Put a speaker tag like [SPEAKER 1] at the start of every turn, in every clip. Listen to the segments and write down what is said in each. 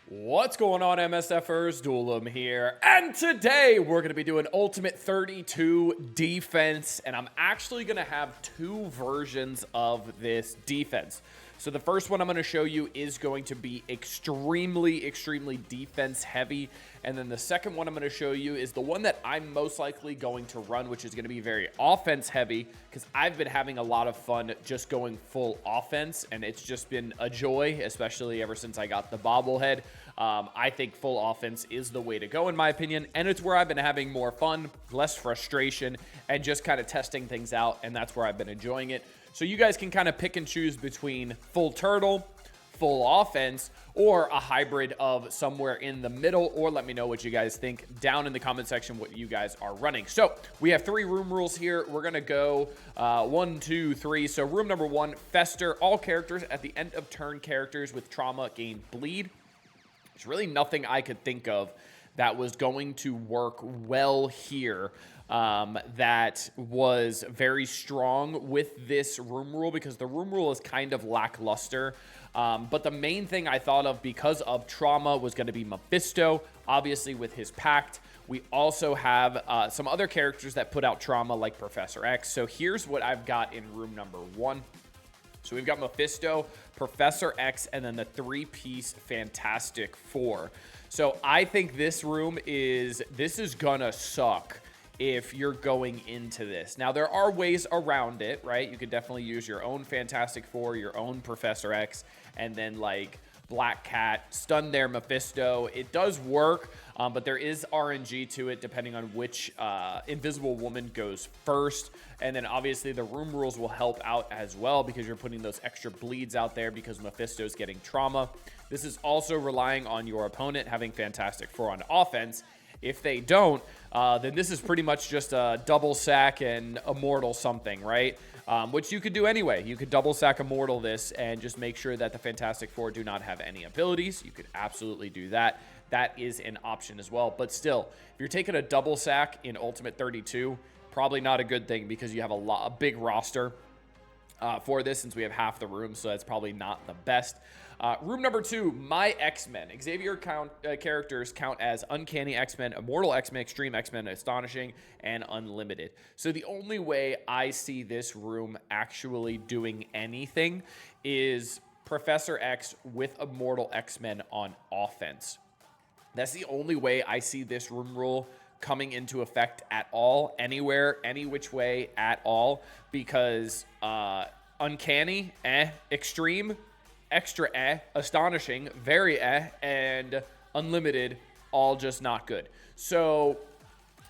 [SPEAKER 1] What's going on, MSFers? Duelim here, and today we're going to be doing Ultimate 32 defense, and I'm actually going to have two versions of this defense. So the first one I'm going to show you is going to be extremely defense heavy, and then the second one I'm going to show you is the one that I'm most likely going to run, which is going to be very offense heavy, because I've been having a lot of fun just going full offense, and it's just been a joy, especially ever since I got the bobblehead. I think full offense is the way to go, in my opinion, and it's where I've been having more fun, less frustration, and just kind of testing things out, and that's where I've been enjoying it. So you guys can kind of pick and choose between full turtle, full offense, or a hybrid of somewhere in the middle, or let me know what you guys think down in the comment section what you guys are running. So we have 3 room rules here. We're gonna go 1, 2, 3. So room number 1, Fester. All characters at the end of turn characters with trauma gain bleed. There's really nothing I could think of that was going to work well here that was very strong with this room rule, because the room rule is kind of lackluster. But the main thing I thought of because of trauma was going to be Mephisto, obviously with his pact. We also have some other characters that put out trauma like Professor X. So here's what I've got in room number 1. So we've got Mephisto, Professor X, and then the 3-piece Fantastic Four. So I think this is gonna suck if you're going into this. Now, there are ways around it, right? You could definitely use your own Fantastic Four, your own Professor X, and then like Black Cat, stun their Mephisto. It does work, but there is RNG to it depending on which Invisible Woman goes first. And then obviously the room rules will help out as well, because you're putting those extra bleeds out there because Mephisto's getting trauma. This is also relying on your opponent having Fantastic Four on offense. If they don't, then this is pretty much just a double sack and immortal something, right? Which you could do anyway. You could double sack immortal this and just make sure that the Fantastic Four do not have any abilities. You could absolutely do that. That is an option as well. But still, if you're taking a double sack in Ultimate 32, probably not a good thing, because you have a big roster for this, since we have half the room, so that's probably not the best. Room number 2, my X-Men. Xavier characters count as Uncanny X-Men, Immortal X-Men, Extreme X-Men, Astonishing, and Unlimited. So the only way I see this room actually doing anything is Professor X with Immortal X-Men on offense. That's the only way I see this room rule coming into effect at all, anywhere, any which way at all, because Uncanny, Extreme, Extra, Astonishing, very, and Unlimited, all just not good. So,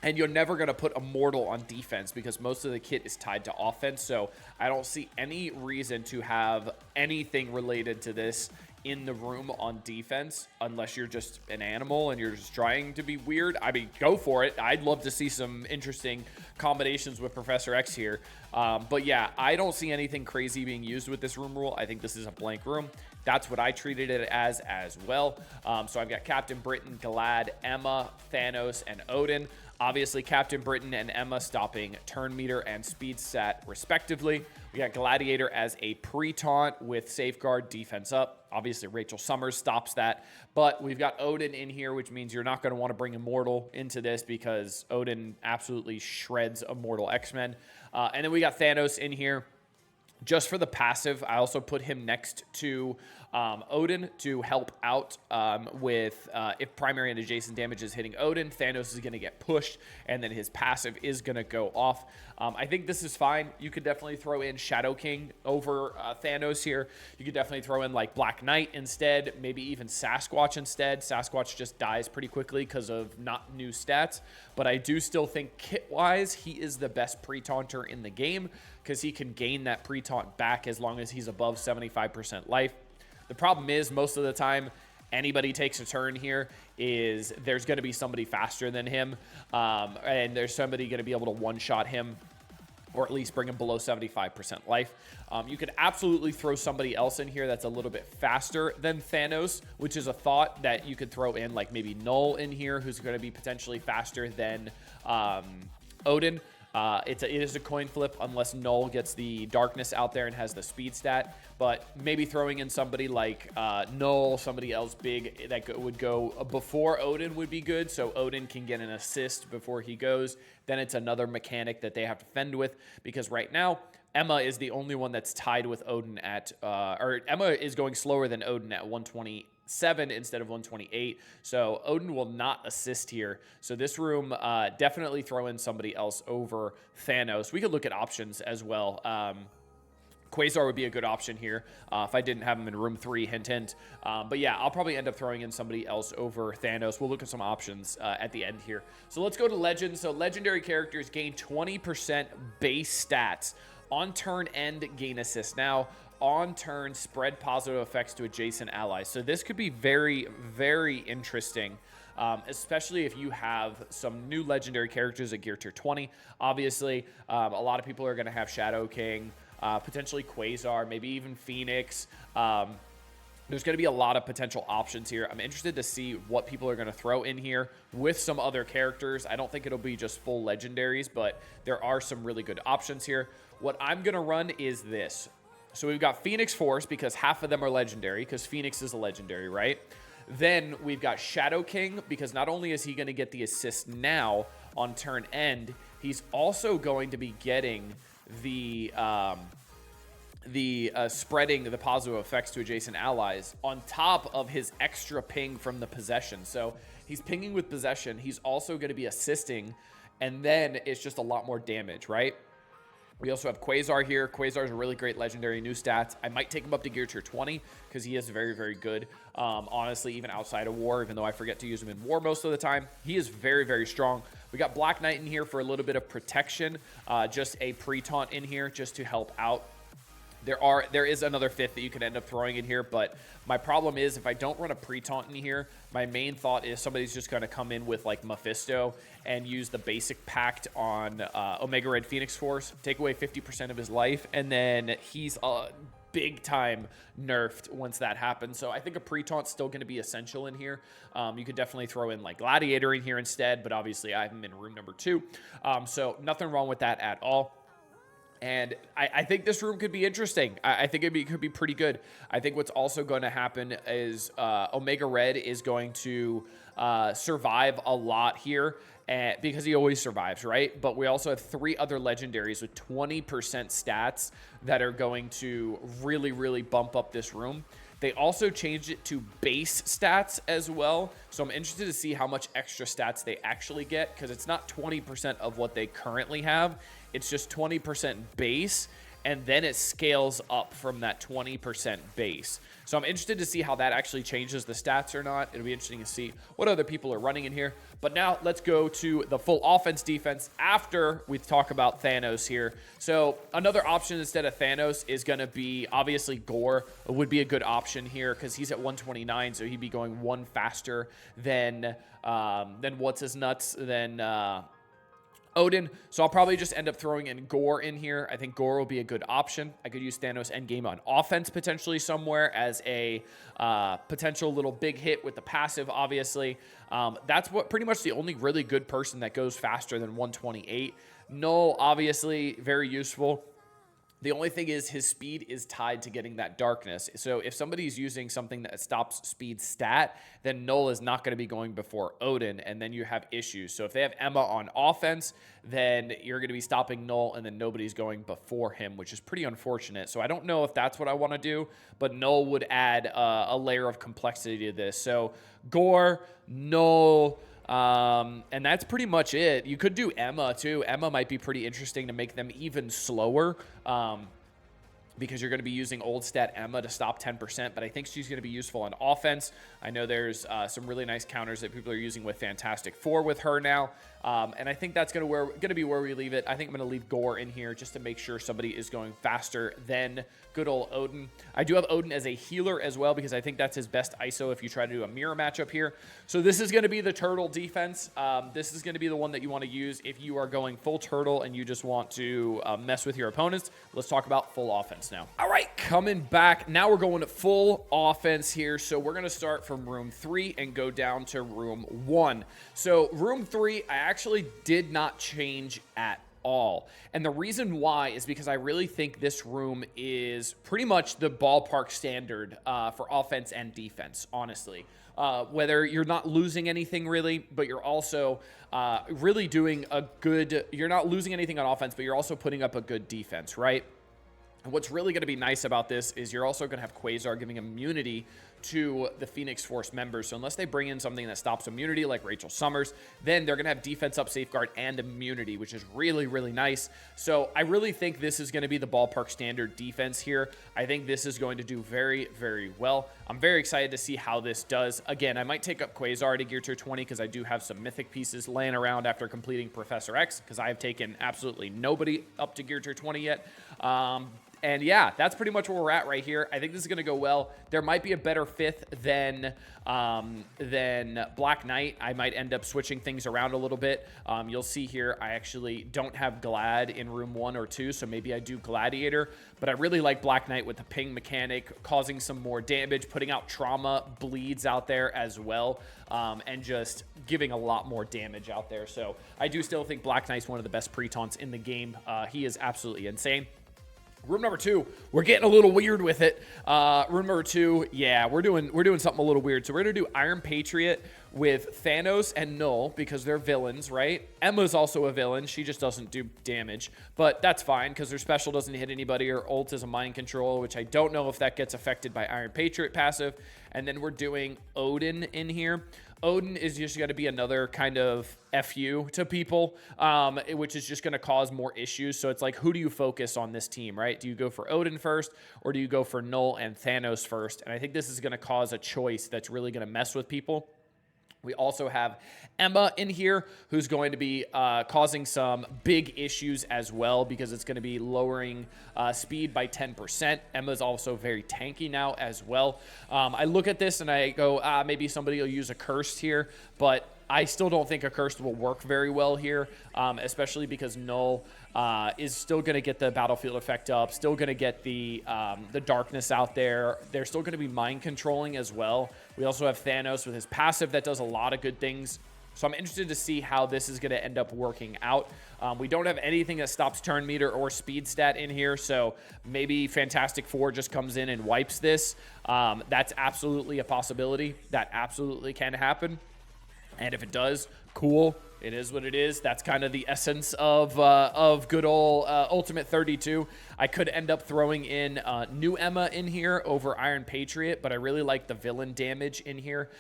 [SPEAKER 1] and you're never going to put Immortal on defense, because most of the kit is tied to offense, so I don't see any reason to have anything related to this in the room on defense, unless you're just an animal and you're just trying to be weird. I mean, go for it. I'd love to see some interesting combinations with Professor X here. But yeah, I don't see anything crazy being used with this room rule. I think this is a blank room. That's what I treated it as well. So I've got Captain Britain, Galad, Emma, Thanos, and Odin. Obviously, Captain Britain and Emma stopping turn meter and speed stat respectively. We got Gladiator as a pre-taunt with safeguard, defense up. Obviously, Rachel Summers stops that. But we've got Odin in here, which means you're not going to want to bring Immortal into this, because Odin absolutely shreds Immortal X-Men. And then we got Thanos in here just for the passive. I also put him next to Odin to help out with if primary and adjacent damage is hitting Odin, Thanos is going to get pushed, and then his passive is going to go off. I think this is fine. You could definitely throw in Shadow King over Thanos here. You could definitely throw in like Black Knight instead, maybe even Sasquatch instead. Sasquatch just dies pretty quickly because of not new stats, but I do still think kit-wise, he is the best pre-taunter in the game, because he can gain that pre-taunt back as long as he's above 75% life. The problem is, most of the time, anybody takes a turn here, is there's going to be somebody faster than him, and there's somebody going to be able to one-shot him, or at least bring him below 75% life. You could absolutely throw somebody else in here that's a little bit faster than Thanos, which is a thought that you could throw in, like maybe Null in here, who's going to be potentially faster than Odin. It is a coin flip unless Null gets the darkness out there and has the speed stat. But maybe throwing in somebody like Null, somebody else big that would go before Odin would be good. So Odin can get an assist before he goes. Then it's another mechanic that they have to fend with, because right now Emma is the only one that's tied with Odin at, or Emma is going slower than Odin at 127 instead of 128. So Odin will not assist here. So this room, definitely throw in somebody else over Thanos. We could look at options as well. Quasar would be a good option here if I didn't have him in room 3, hint, hint. But yeah, I'll probably end up throwing in somebody else over Thanos. We'll look at some options at the end here. So let's go to Legends. So legendary characters gain 20% base stats. On turn end, gain assist. Now, on turn, spread positive effects to adjacent allies. So this could be very, very interesting. Especially if you have some new legendary characters at gear tier 20. Obviously, a lot of people are going to have Shadow King, potentially Quasar, maybe even Phoenix. There's going to be a lot of potential options here. I'm interested to see what people are going to throw in here with some other characters. I don't think it'll be just full legendaries, but there are some really good options here. What I'm going to run is this. So we've got Phoenix Force, because half of them are legendary, because Phoenix is a legendary, right? Then we've got Shadow King, because not only is he going to get the assist now on turn end, he's also going to be getting the spreading the positive effects to adjacent allies on top of his extra ping from the possession. So he's pinging with possession. He's also going to be assisting, and then it's just a lot more damage, right? We also have Quasar here. Quasar is a really great legendary new stats. I might take him up to gear tier 20 because he is very, very good. Honestly, even outside of war, even though I forget to use him in war most of the time, he is very, very strong. We got Black Knight in here for a little bit of protection. Just a pre-taunt in here just to help out. There is another fifth that you can end up throwing in here, but my problem is if I don't run a pre-taunt in here, my main thought is somebody's just going to come in with like Mephisto and use the basic pact on Omega Red Phoenix Force, take away 50% of his life, and then he's big time nerfed once that happens. So I think a pre-taunt's still going to be essential in here. You could definitely throw in like Gladiator in here instead, but obviously I have him in room number 2. So nothing wrong with that at all. And I think this room could be interesting. I think it could be pretty good. I think what's also going to happen is Omega Red is going to survive a lot here because he always survives, right? But we also have 3 other legendaries with 20% stats that are going to really, really bump up this room. They also changed it to base stats as well. So I'm interested to see how much extra stats they actually get, because it's not 20% of what they currently have. It's just 20% base, and then it scales up from that 20% base. So I'm interested to see how that actually changes the stats or not. It'll be interesting to see what other people are running in here. But now let's go to the full offense defense after we talk about Thanos here. So another option instead of Thanos is going to be obviously Gore would be a good option here because he's at 129, so he'd be going 1 faster than what's his nuts, than Odin. So I'll probably just end up throwing in Gore in here. I think Gore will be a good option. I could use Thanos endgame on offense potentially somewhere as a potential little big hit with the passive, obviously. That's what pretty much the only really good person that goes faster than 128. Null, obviously, very useful. The only thing is his speed is tied to getting that darkness. So if somebody's using something that stops speed stat, then Null is not going to be going before Odin, and then you have issues. So if they have Emma on offense, then you're going to be stopping Null, and then nobody's going before him, which is pretty unfortunate. So I don't know if that's what I want to do, but Null would add a layer of complexity to this. So Gore, Null, and that's pretty much it. You could do Emma too. Emma might be pretty interesting to make them even slower, because you're going to be using old stat Emma to stop 10%, but I think she's going to be useful on offense. I know there's some really nice counters that people are using with Fantastic Four with her now, and I think that's going to be where we leave it. I think I'm going to leave Gore in here just to make sure somebody is going faster than good old Odin. I do have Odin as a healer as well because I think that's his best ISO if you try to do a mirror matchup here. So this is going to be the turtle defense. This is going to be the one that you want to use if you are going full turtle and you just want to mess with your opponents. Let's talk about full offense now. All right, coming back. Now we're going to full offense here. So we're going to start from room 3 and go down to room 1. So room 3, I actually did not change at all. And the reason why is because I really think this room is pretty much the ballpark standard for offense and defense, honestly. Whether you're not losing anything really, but you're also really doing a good, you're not losing anything on offense, but you're also putting up a good defense, right? And what's really going to be nice about this is you're also going to have Quasar giving immunity to the Phoenix Force members. So unless they bring in something that stops immunity like Rachel Summers, then they're going to have defense up, safeguard, and immunity, which is really, really nice. So I really think this is going to be the ballpark standard defense here. I think this is going to do very, very well. I'm very excited to see how this does. Again, I might take up Quasar to Gear Tier 20 because I do have some mythic pieces laying around after completing Professor X, because I have taken absolutely nobody up to Gear Tier 20 yet. And yeah, that's pretty much where we're at right here. I think this is going to go well. There might be a better fifth than Black Knight. I might end up switching things around a little bit. You'll see here, I actually don't have Glad in room 1 or 2, so maybe I do Gladiator. But I really like Black Knight with the ping mechanic, causing some more damage, putting out trauma bleeds out there as well, and just giving a lot more damage out there. So I do still think Black Knight's one of the best pre-taunts in the game. He is absolutely insane. Room number 2, we're getting a little weird with it. Room number 2, yeah, we're doing something a little weird. So we're gonna do Iron Patriot with Thanos and Null because they're villains, right? Emma's also a villain. She just doesn't do damage, but that's fine because her special doesn't hit anybody. Her ult is a mind control, which I don't know if that gets affected by Iron Patriot passive. And then we're doing Odin in here. Odin is just going to be another kind of FU to people, which is just going to cause more issues. So it's like, who do you focus on this team, right? Do you go for Odin first, or do you go for Null and Thanos first? And I think this is going to cause a choice that's really going to mess with people. We also have Emma in here, who's going to be causing some big issues as well because it's going to be lowering speed by 10%. Emma's also very tanky now as well. I look at this and I go, maybe somebody will use a cursed here, but I still don't think a cursed will work very well here, especially because Null is still going to get the battlefield effect up, still going to get the darkness out there. They're still going to be mind controlling as well. We also have Thanos with his passive that does a lot of good things. So I'm interested to see how this is going to end up working out. We don't have anything that stops turn meter or speed stat in here, so maybe Fantastic Four just comes in and wipes this. That's absolutely a possibility. That absolutely can happen. And if it does, cool. It is what it is. That's kind of the essence of good old Ultimate 32. I could end up throwing in new Emma in here over Iron Patriot, but I really like the villain damage in here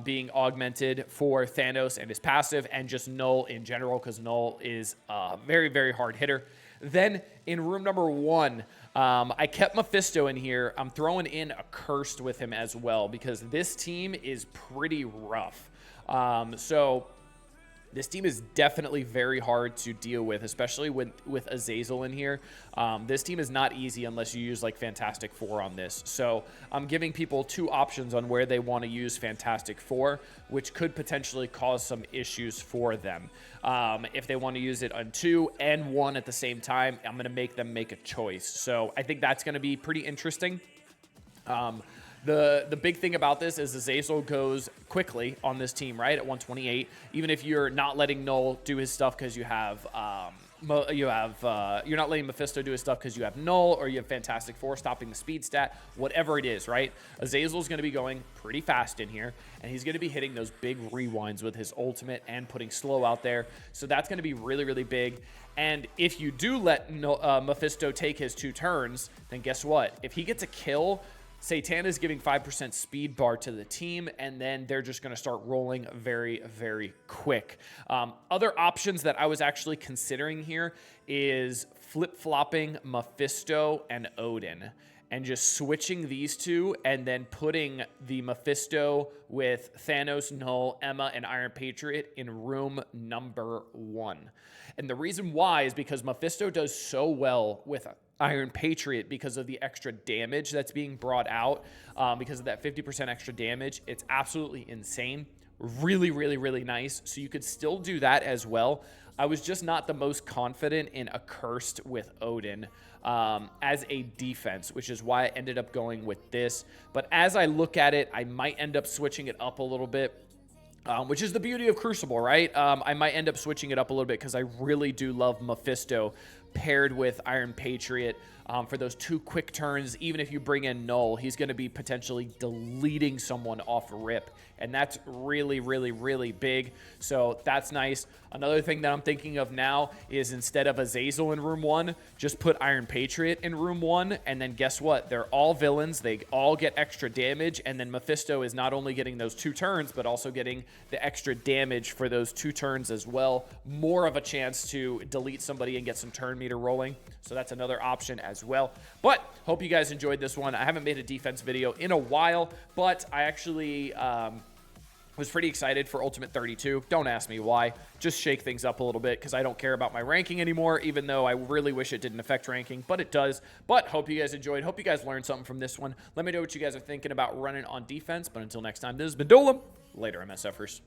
[SPEAKER 1] being augmented for Thanos and his passive, and just Null in general, because Null is a very, very hard hitter. Then in room number 1, I kept Mephisto in here. I'm throwing in a Cursed with him as well, because this team is pretty rough. So this team is definitely very hard to deal with, especially with Azazel in here. This team is not easy unless you use like Fantastic Four on this. So I'm giving people 2 options on where they want to use Fantastic Four, which could potentially cause some issues for them. If they want to use it on 2 and 1 at the same time, I'm going to make them make a choice. So I think that's going to be pretty interesting. The big thing about this is Azazel goes quickly on this team, right, at 128. Even if you're not letting Null do his stuff because you have you're not letting Mephisto do his stuff because you have Null, or you have Fantastic Four stopping the speed stat, whatever it is, right? Azazel's going to be going pretty fast in here, and he's going to be hitting those big rewinds with his ultimate and putting slow out there. So that's going to be really, really big. And if you do let Mephisto take his 2 turns, then guess what? If he gets a kill, Satana is giving 5% speed bar to the team, and then they're just going to start rolling very, very quick. Other options that I was actually considering here is flip-flopping Mephisto and Odin, and just switching these 2, and then putting the Mephisto with Thanos, Null, Emma, and Iron Patriot in room number 1. And the reason why is because Mephisto does so well with Iron Patriot because of the extra damage that's being brought out, because of that 50% extra damage. It's absolutely insane. Really, really, really nice. So you could still do that as well. I was just not the most confident in a Cursed with Odin as a defense, which is why I ended up going with this. But as I look at it, I might end up switching it up a little bit. which is the beauty of Crucible, right? I might end up switching it up a little bit because I really do love Mephisto paired with Iron Patriot for those 2 quick turns. Even if you bring in Null, he's going to be potentially deleting someone off rip, and that's really, really, really big. So that's nice. Another thing that I'm thinking of now is instead of Azazel in room 1, just put Iron Patriot in room 1, and then guess what? They're all villains. They all get extra damage, and then Mephisto is not only getting those 2 turns, but also getting the extra damage for those 2 turns as well. More of a chance to delete somebody and get some turn meter rolling. So that's another option as well. But hope you guys enjoyed this one. I haven't made a defense video in a while, but I actually was pretty excited for Ultimate 32. Don't ask me why. Just shake things up a little bit because I don't care about my ranking anymore, even though I really wish it didn't affect ranking, but it does. But hope you guys enjoyed. Hope you guys learned something from this one. Let me know what you guys are thinking about running on defense. But until next time, this has been Dolem. Later, MSFers.